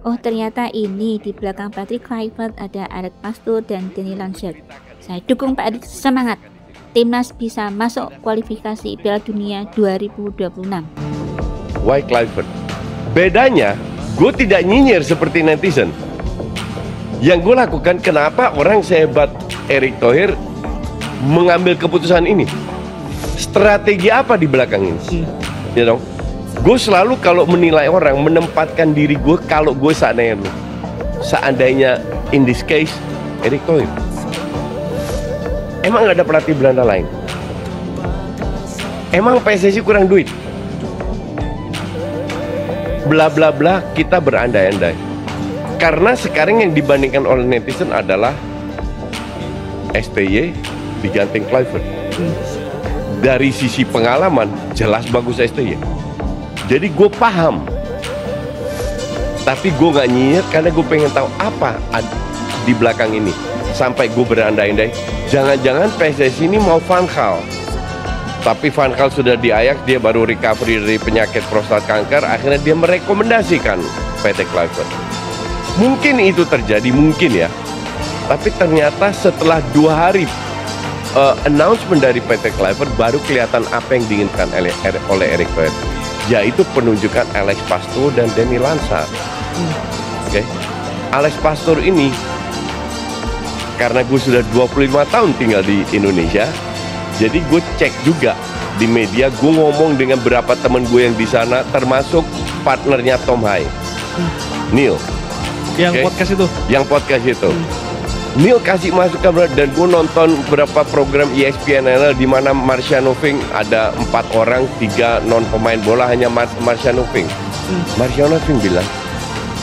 Oh ternyata ini di belakang Patrick Kluivert ada Eric Pastoor dan Danny Lansat. Saya dukung Pak Erick, semangat. Timnas bisa masuk kualifikasi Piala Dunia 2026. Why Kluivert? Bedanya, gue tidak nyinyir seperti netizen. Yang gue lakukan, kenapa orang sehebat Erick Thohir mengambil keputusan ini? Strategi apa di belakang ini? Ya dong. Gue selalu kalau menilai orang, menempatkan diri gue kalau gue seandainya in this case Erick Thohir. Emang gak ada pelatih Belanda lain? Emang PSSI kurang duit? Bla bla bla, kita berandai-andai. Karena sekarang yang dibandingkan oleh netizen adalah STY diganting Kluivert. Dari sisi pengalaman jelas bagus STY. Jadi gue paham. Tapi gue gak nyinyir karena gue pengen tahu apa di belakang ini. Sampai gue berandai-andai, jangan-jangan PSSI ini mau Van Gaal. Tapi Van Gaal sudah di Ajax, dia baru recovery dari penyakit prostat kanker. Akhirnya dia merekomendasikan PT Kluivert. Mungkin itu terjadi, mungkin ya. Tapi ternyata setelah 2 hari announcement dari PT Kluivert, baru kelihatan apa yang diinginkan oleh Erick Thohir, yaitu penunjukan Alex Pastoor dan Danny Lansat. Oke. Alex Pastoor ini, karena gue sudah 25 tahun tinggal di Indonesia, jadi gue cek juga di media, gue ngomong dengan beberapa temen gue yang di sana, termasuk partnernya Tom Hai, Neil. Yang podcast itu? Yang podcast itu. Neil kasih masukan, dan gue nonton beberapa program ESPN di mana Marciano Fink ada 4 orang, 3 non pemain bola, hanya Marciano Fink. Marciano Fink bilang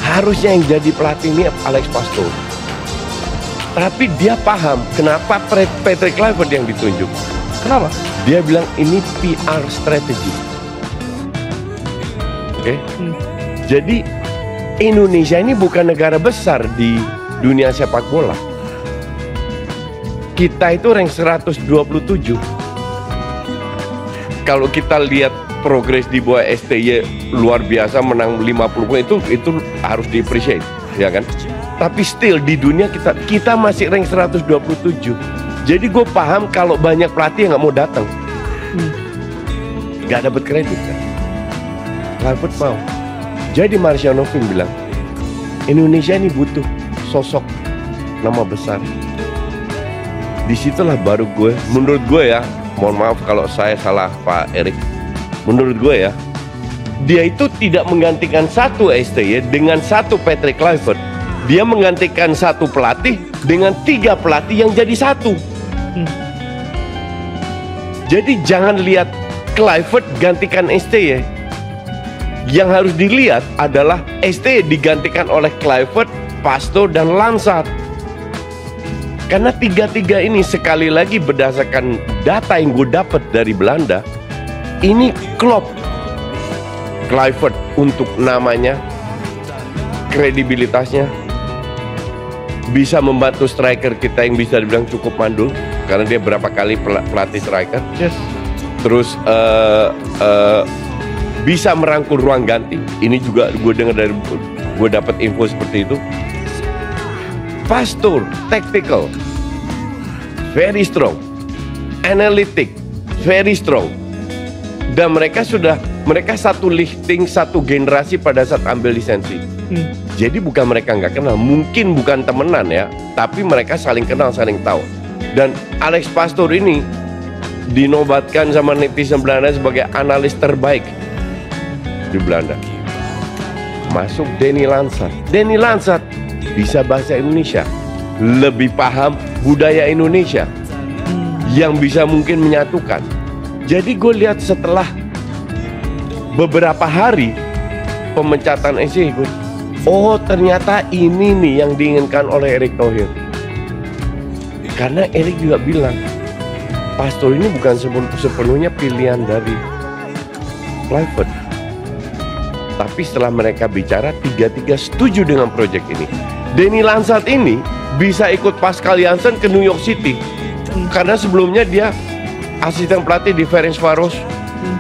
harusnya yang jadi pelatih ini Alex Pastoor. Tapi dia paham kenapa Patrick Kluivert yang ditunjuk. Kenapa? Dia bilang ini PR strategi. Oke. Jadi Indonesia ini bukan negara besar di dunia sepak bola. Kita itu rank 127. Kalau kita lihat progres di bawah STY luar biasa, menang 50 poin, itu harus di-appreciate, ya kan? Tapi still di dunia kita masih rank 127. Jadi gue paham kalau banyak pelatih yang nggak mau datang, nggak dapat kredit kan. Kluivert mau. Jadi Marciano Fink bilang Indonesia ini butuh sosok nama besar. Disitulah baru gue, menurut gue ya, mohon maaf kalau saya salah Pak Erick, menurut gue ya, dia itu tidak menggantikan satu STY dengan satu Patrick Kluivert. Dia menggantikan satu pelatih dengan 3 pelatih yang jadi satu. Jadi jangan lihat Kluivert gantikan STY. Yang harus dilihat adalah STY digantikan oleh Kluivert, Pastoor, dan Lansat. Karena 3 ini sekali lagi berdasarkan data yang gue dapat dari Belanda, ini klop Kluivert untuk namanya, kredibilitasnya, bisa membantu striker kita yang bisa dibilang cukup mandul karena dia berapa kali pelatih striker. Yes. Terus bisa merangkul ruang ganti. Ini juga gue dengar dari, gue dapat info seperti itu. Pastoor, tactical, very strong, analytic, very strong. Dan mereka satu lifting, satu generasi pada saat ambil lisensi. Jadi bukan mereka nggak kenal, mungkin bukan temenan ya, tapi mereka saling kenal, saling tahu. Dan Alex Pastoor ini dinobatkan sama netizen Belanda sebagai analis terbaik di Belanda. Masuk Danny Lansat. Danny Lansat bisa bahasa Indonesia, lebih paham budaya Indonesia, yang bisa mungkin menyatukan. Jadi gue lihat setelah beberapa hari pemecatan SC, oh ternyata ini nih yang diinginkan oleh Erick Thohir. Karena Erick juga bilang Pastoor ini bukan sepenuhnya pilihan dari Kluivert. Tapi setelah mereka bicara, 3 setuju dengan proyek ini. Danny Lansat ini bisa ikut Pascal Jansen ke New York City. Karena sebelumnya dia asisten pelatih di Ferencváros,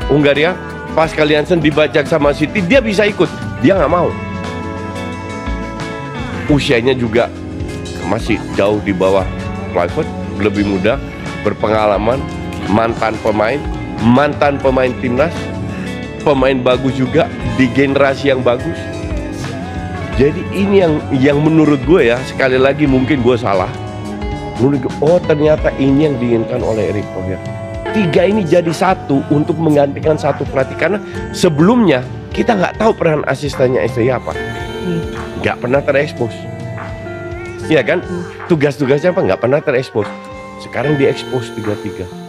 Hungaria. Pascal Jansen dibajak sama City, dia bisa ikut. Dia nggak mau. usianya juga masih jauh di bawah Kluivert, lebih muda, berpengalaman, mantan pemain timnas, pemain bagus juga di generasi yang bagus. Jadi ini yang menurut gue ya, sekali lagi mungkin gue salah. Menurut gue, oh ternyata ini yang diinginkan oleh Erick Thohir. 3 ini jadi satu untuk menggantikan satu pelatih, karena sebelumnya kita nggak tahu peran asistennya STY apa, nggak pernah terekspos. Iya kan? Tugas-tugasnya apa? Nggak pernah terekspos. Sekarang diekspos 3-3.